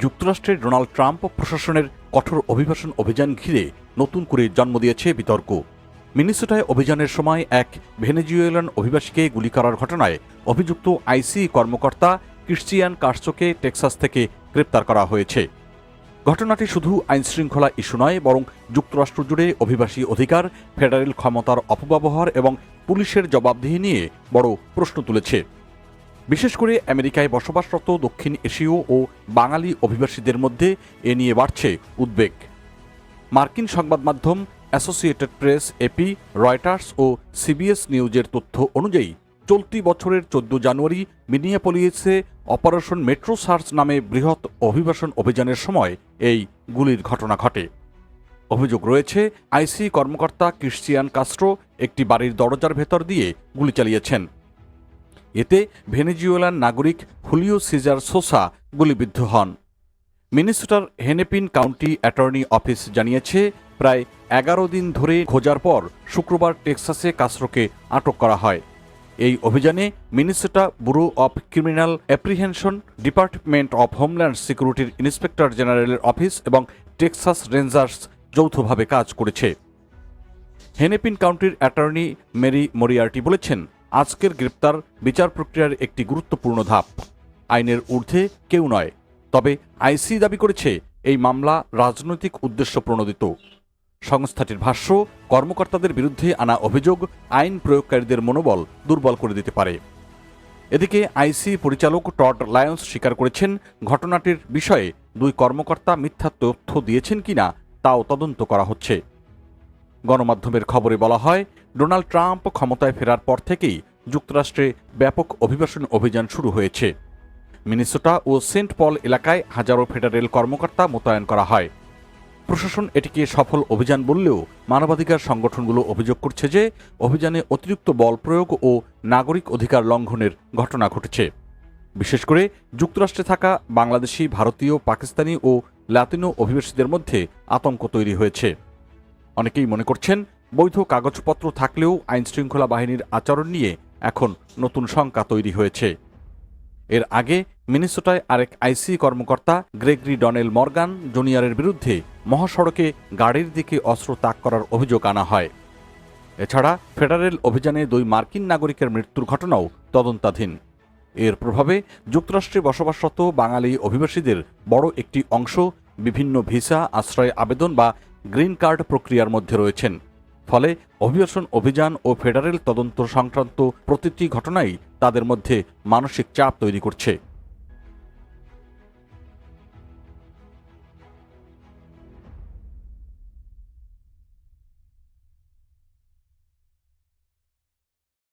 যুক্তরাষ্ট্রের Donald Trump প্রশাসনের কঠোর অভিবাসন অভিযান ঘিরে নতুন করে জন্ম দিয়েছে বিতর্ক। মিনেসোটায় অভিযানের সময় এক ভেনেজুয়েলান অভিবাসীকে গুলি করার ঘটনায় অভিযুক্ত আইসি কর্মকর্তা ক্রিশ্চিয়ান কাস্ট্রোকে টেক্সাস থেকে গ্রেপ্তার করা হয়েছে। ঘটনাটি শুধু আইনশৃঙ্খলা ইস্যু নয়, বরং যুক্তরাষ্ট্র জুড়ে অভিবাসী অধিকার, ফেডারেল ক্ষমতার অপব্যবহার এবং পুলিশের জবাবদিহি নিয়ে বড় প্রশ্ন তুলেছে। বিশেষ করে আমেরিকায় বসবাসরত দক্ষিণ এশীয় ও বাঙালি অভিবাসীদের মধ্যে এ নিয়ে বাড়ছে উদ্বেগ। মার্কিন সংবাদ মাধ্যম অ্যাসোসিয়েটেড প্রেস, এপি, রয়টার্স ও সিবিএস নিউজের তথ্য অনুযায়ী চলতি বছরের 14 জানুয়ারি মিনিয়াপোলিসে অপারেশন মেট্রো সার্চ নামে বৃহৎ অভিবাসন অভিযানের সময় এই গুলির ঘটনা ঘটে। অভিযোগ রয়েছে, আইসি কর্মকর্তা ক্রিশ্চিয়ান কাস্ট্রো একটি বাড়ির দরজার ভেতর দিয়ে গুলি চালিয়েছেন। এতে ভেনেজুয়েলান নাগরিক হুলিও সিজার সোসা গুলিবিদ্ধ হন। মিনেসোটার হেনেপিন কাউন্টি অ্যাটর্নি অফিস জানিয়েছে, প্রায় 11 দিন ধরে খোঁজার পর শুক্রবার টেক্সাসে কাস্ট্রোকে আটক করা হয়। এই অভিযানে Minnesota bureau of criminal apprehension, department of homeland সিকিউরিটির ইন্সপেক্টর জেনারেলের অফিস এবং টেক্সাস রেঞ্জার্স যৌথভাবে কাজ করেছে। হেনেপিন কাউন্টির অ্যাটর্নি মেরি মরিয়ার্টি বলেছেন, আজকের গ্রেপ্তার বিচার প্রক্রিয়ার একটি গুরুত্বপূর্ণ ধাপ। আইনের ঊর্ধ্বে কেউ নয়, তবে আইসি দাবি করেছে এই মামলা রাজনৈতিক উদ্দেশ্য প্রণোদিত। সংস্থাটির ভাষ্য, কর্মকর্তাদের বিরুদ্ধে আনা অভিযোগ আইন প্রয়োগকারীদের মনোবল দুর্বল করে দিতে পারে। এদিকে আইসি পরিচালক টড লায়ন্স স্বীকার করেছেন, ঘটনাটির বিষয়ে দুই কর্মকর্তা মিথ্যা তথ্য দিয়েছেন কিনা তাও তদন্ত করা হচ্ছে। গণমাধ্যমের খবরে বলা হয়, ডোনাল্ড ট্রাম্প ক্ষমতায় ফেরার পর থেকেই যুক্তরাষ্ট্রে ব্যাপক অভিবাসন অভিযান শুরু হয়েছে। মিনেসোটা ও সেন্ট পল এলাকায় হাজারো ফেডারেল কর্মকর্তা মোতায়েন করা হয়। প্রশাসন এটিকে সফল অভিযান বললেও মানবাধিকার সংগঠনগুলো অভিযোগ করছে যে অভিযানে অতিরিক্ত বল প্রয়োগ ও নাগরিক অধিকার লঙ্ঘনের ঘটনা ঘটেছে। বিশেষ করে যুক্তরাষ্ট্রে থাকা বাংলাদেশি, ভারতীয়, পাকিস্তানি ও লাতিনো অভিবাসীদের মধ্যে আতঙ্ক তৈরি হয়েছে। অনেকেই মনে করছেন, বৈধ কাগজপত্র থাকলেও আইনশৃঙ্খলা বাহিনীর আচরণ নিয়ে এখন নতুন শঙ্কা তৈরি হয়েছে। এর আগে মিনেসোটায় আরেক আইসি কর্মকর্তা গ্রেগরি ডনেল মর্গান জুনিয়রের বিরুদ্ধে মহাসড়কে গাড়ির দিকে অস্ত্র তাক করার অভিযোগ আনা হয়। এছাড়া ফেডারেল অভিযানে 2 মার্কিন নাগরিকের মৃত্যুর ঘটনাও তদন্তাধীন। এর প্রভাবে যুক্তরাষ্ট্রে বসবাসরত বাঙালি অভিবাসীদের বড় একটি অংশ বিভিন্ন ভিসা, আশ্রয় আবেদন বা গ্রিন কার্ড প্রক্রিয়ার মধ্যে রয়েছেন। ফলে অভিবাসন অভিযান ও ফেডারেল তদন্ত সংক্রান্ত প্রতিটি ঘটনাই তাদের মধ্যে মানসিক চাপ তৈরি করছে।